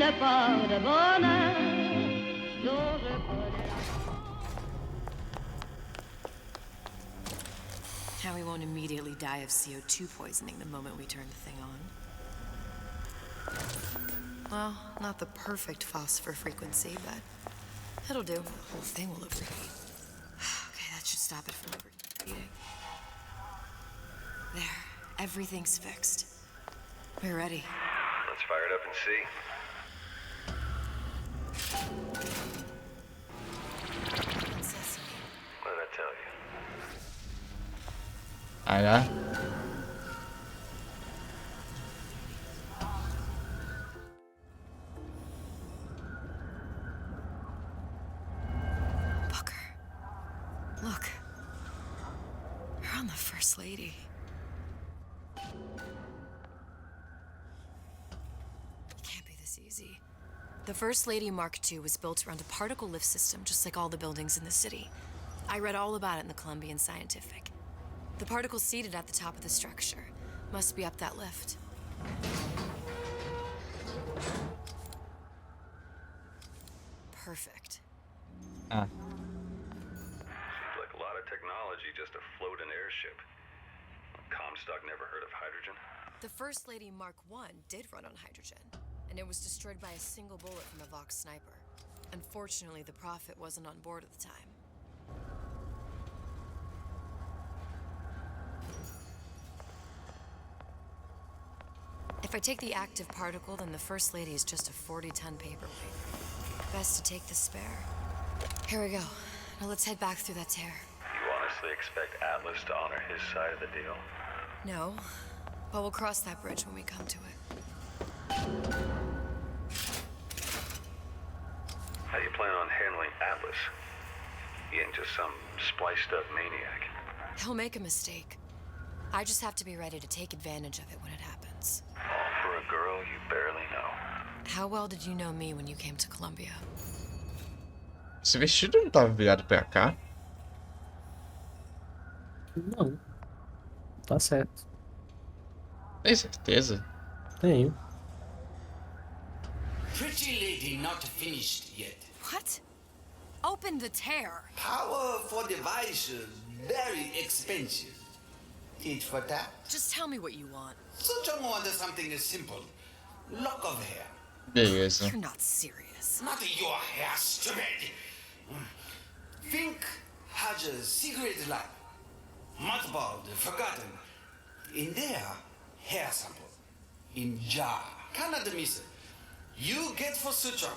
n'a pas de bonheur dont je connais. Now we won't immediately die of CO2 poisoning the moment we turn the thing on. Well, not the perfect phosphor frequency, but it'll do. The whole thing will overheat. Okay, that should stop it from overheating. There, everything's fixed. We're ready. Let's fire it up and see. What did I tell you? Ah, ja. Look. You're on the First Lady. It can't be this easy. The First Lady Mark II was built around a particle lift system, just like all the buildings in the city. I read all about it in the Columbian Scientific. The particles seated at the top of the structure must be up that lift. Perfect. Ah. Technology just to float an airship. Comstock never heard of hydrogen. The First Lady Mark I did run on hydrogen, and it was destroyed by a single bullet from a Vox sniper. Unfortunately, the Prophet wasn't on board at the time. If I take the active particle, then the First Lady is just a 40-ton paperweight. Best to take the spare. Here we go. Now let's head back through that tear. Expect Atlas to honor his side of the deal? No, but we'll cross that bridge when we come to it. How do you plan on handling Atlas? He ain't just some spliced-up maniac. He'll make a mistake. I just have to be ready to take advantage of it when it happens. All for a girl you barely know. How well did you know me when you came to Columbia? Esse vestido não tava virado pra cá? Não. Tá certo. Tem certeza? Tenho. Pretty lady not finished yet. What? Open the tear. Power for device, very expensive. Tit for tat. Just tell me what you want. Such a wonder something simple. Lock of hair. Beleza. You're not serious. Not your hair, stupid. Fink has a secret lab. Mothballed, forgotten. In there, hair sample. In jar. Cannot miss it. You get for suture.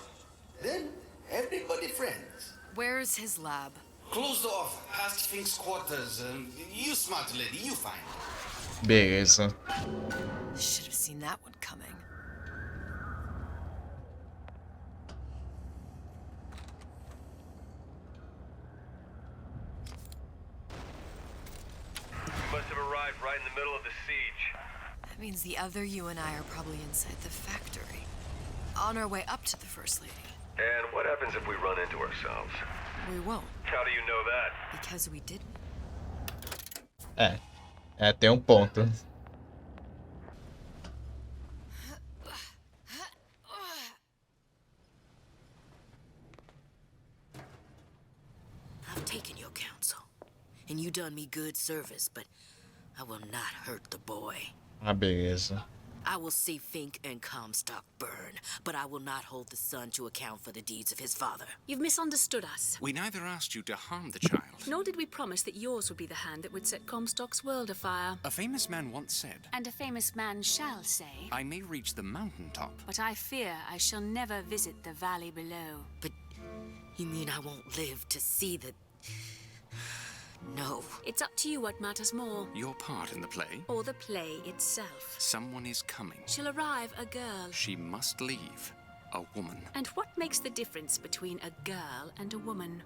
Then, everybody friends. Where's his lab? Closed off, past Fink's quarters. You smart lady, you find. Beleza. Should have seen that one coming. Must have arrived right in the middle of the siege. That means the other you and I are probably inside the factory. On our way up to the First Lady. And what happens if we run into ourselves? We won't. How do you know that? Because we didn't. Tem ponto. I've taken your counsel, and you done me good service, but I will not hurt the boy. Ah, beleza. I will see Fink and Comstock burn, but I will not hold the son to account for the deeds of his father. You've misunderstood us. We neither asked you to harm the child. Nor did we promise that yours would be the hand that would set Comstock's world afire. A famous man once said, And a famous man shall say, I may reach the mountaintop, but I fear I shall never visit the valley below. But you mean I won't live to see the... No. It's up to you what matters more. your part in the play. Or the play itself. Someone is coming. She'll arrive a girl. She must leave. A woman. And what makes the difference between a girl and a woman?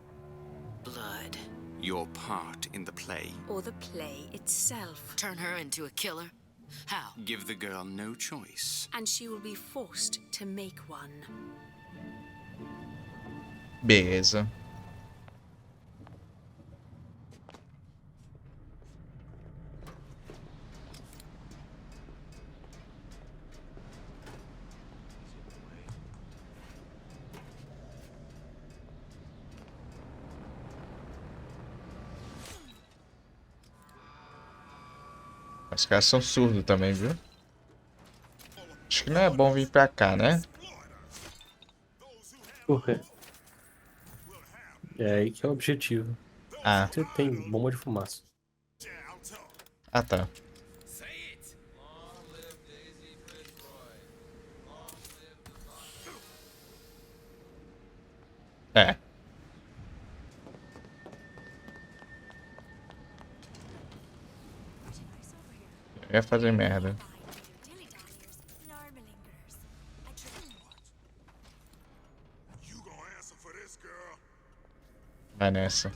Blood. Your part in the play. Or the play itself. Turn her into a killer? How? Give the girl no choice. And she will be forced to make one. Beleza. Os caras são surdos também, viu? Acho que não é bom vir pra cá, né? Por quê? É aí que é o objetivo. Ah, Você tem bomba de fumaça. ah tá. É. Eu ia fazer merda. Vai nessa.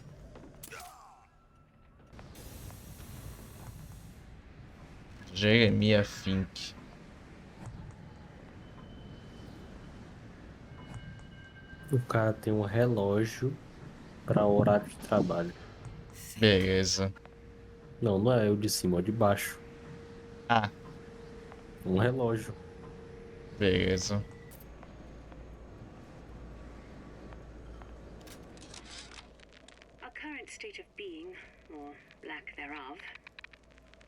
Jeremia Fink. O cara tem um relógio para horário de trabalho. Beleza. Não, não é o de cima, é o de baixo. Ah, Um relógio. beleza. Our current state of being, or lack thereof,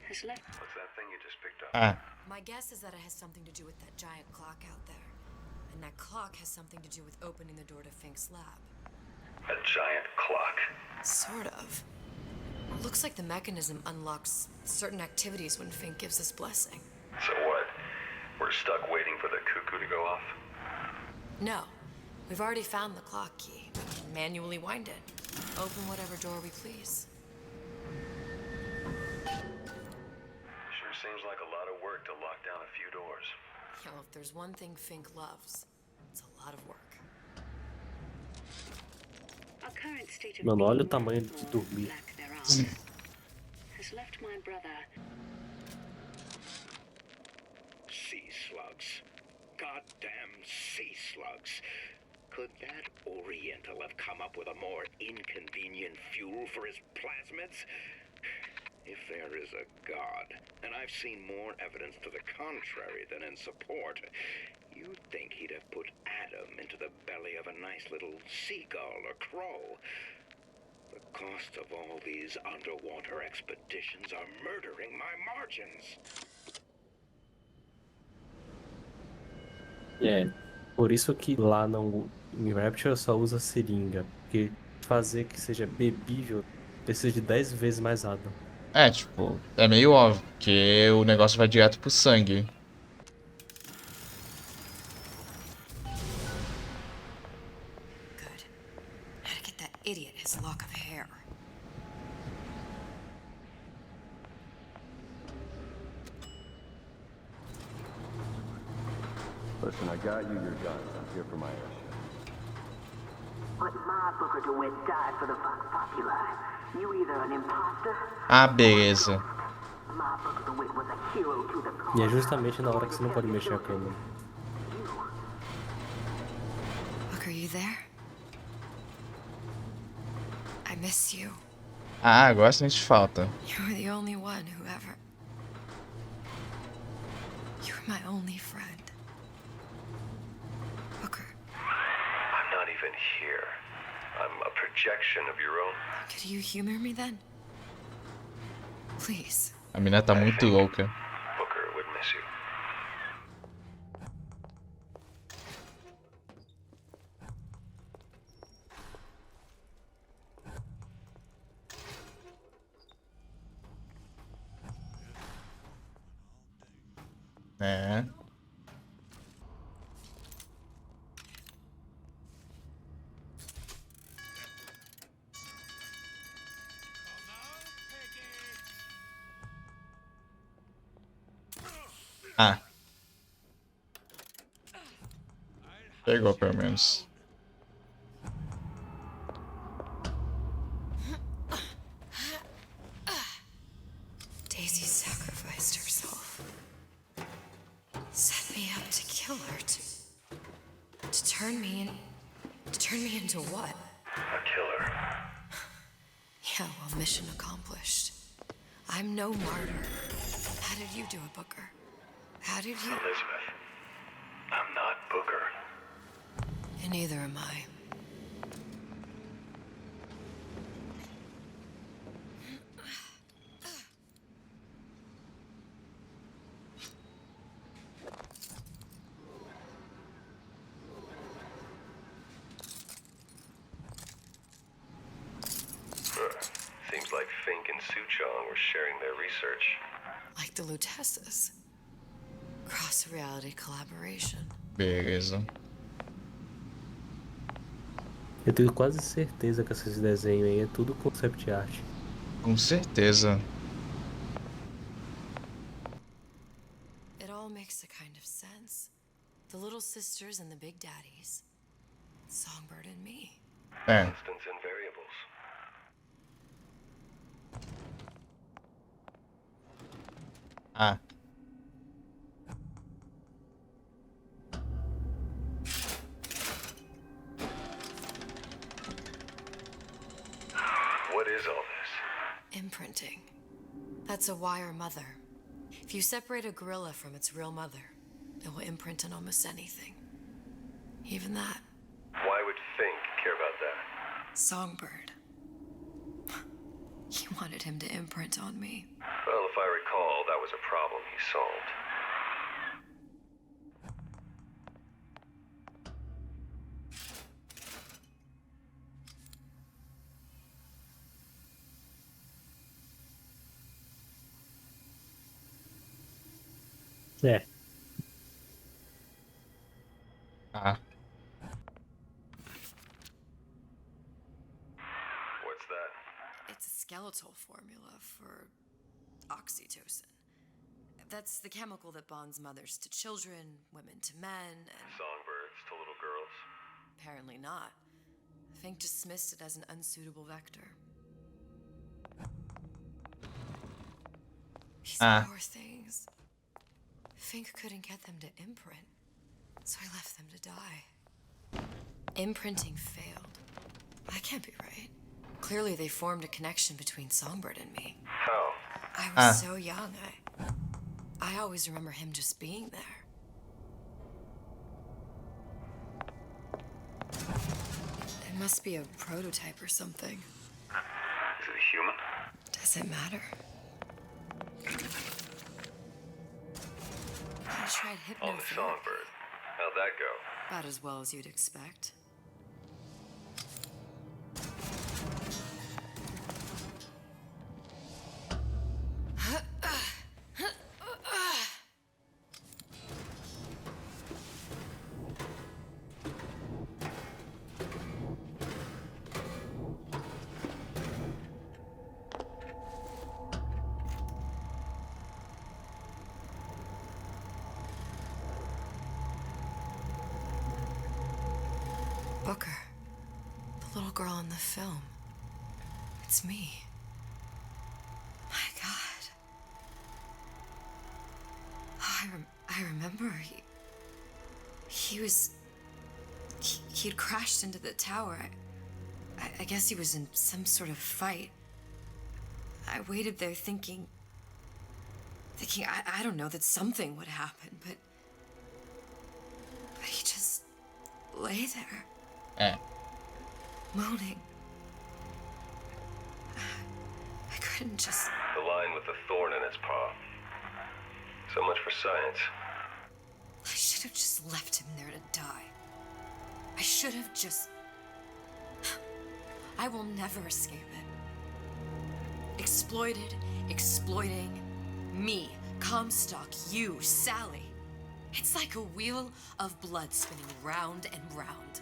has left. What's that thing you just picked up? Ah, My guess is that it has something to do with that giant clock out there. And that clock has something to do with opening the door to Fink's lab. A giant clock. Sort of. Looks like the mechanism unlocks certain activities when Fink gives his blessing. So what? We're stuck waiting for the cuckoo to go off? No. We've already found the clock key. We can manually wind it. Open whatever door we please. Sure seems like a lot of work to lock down a few doors. You know, if there's one thing Fink loves, it's a lot of work. Our current state of Mano, olha o being, tamanho de or dormir. lack thereof, has left my brother. Sea slugs. Goddamn sea slugs. Could that Oriental have come up with a more inconvenient fuel for his plasmids? If there is a God, and I've seen more evidence to the contrary than in support, you'd think he'd have put Adam into the belly of a nice little seagull or crow. The cost of all these underwater expeditions are murdering my margins. É, por isso que lá não, em Rapture só usa seringa, porque fazer que seja bebível precisa de 10 vezes mais água. é tipo, é meio óbvio, porque o negócio vai direto pro sangue. Good. How to get that idiot his lock of hair. Listen, I got you your guns. I'm here for my airship. But my Booker DeWitt died for the Vox Populi. You either an imposter, Ah, beleza. my Booker DeWitt was a hero to the cause. E é justamente na hora que você não pode mexer a câmera. Look, are you there? I miss you. Ah, agora sente falta. You were the only one who ever... You were my only friend. Booker, I'm not even here. I'm a projection of your own. could you humor me then? Please. A mina tá muito louca. Booker would miss you. É. Ah. Pegou pelo menos. Daisy sacrificed herself. Set me up to kill her, to turn me in... To turn me into what? A killer. Yeah, well, mission accomplished. I'm no martyr. How did you do it, Booker? How did you... Elizabeth, I'm not Booker. And neither am I. Fink and Suchong were sharing their research. Like the Lutesses. Cross-reality collaboration. Beleza. Eu tenho quase certeza que esses desenhos aí é tudo concept art. Com certeza. It all makes a kind of sense. The little sisters and the big daddies. Songbird and me. É. Constants and variables. Ah. What is all this? Imprinting. That's a wire mother. If you separate a gorilla from its real mother, it will imprint on almost anything. Even that. Why would Fink care about that? Songbird. He wanted him to imprint on me. Well, if I recall, that was a problem he solved. É. Ah. What's that? It's a skeletal formula for oxytocin. That's the chemical that bonds mothers to children, women to men, and... Songbirds to little girls? Apparently not. Fink dismissed it as an unsuitable vector. These poor things. Fink couldn't get them to imprint, so I left them to die. Imprinting failed. That can't be right. Clearly they formed a connection between Songbird and me. How? I was so young, I always remember him just being there. It must be a prototype or something. Is it a human? Does it matter? I tried On the hypnotherapy. Songbird. How'd that go? About as well as you'd expect. Booker, the little girl in the film. It's me. My God. Oh, I remember he'd crashed into the tower. I guess he was in some sort of fight. I waited there thinking I don't know, that something would happen, but he just lay there. Moaning. I couldn't just... The line with the thorn in its paw. So much for science. I should have just left him there to die. I should have just... I will never escape it. Exploited, exploiting, me, Comstock, you, Sally. It's like a wheel of blood spinning round and round.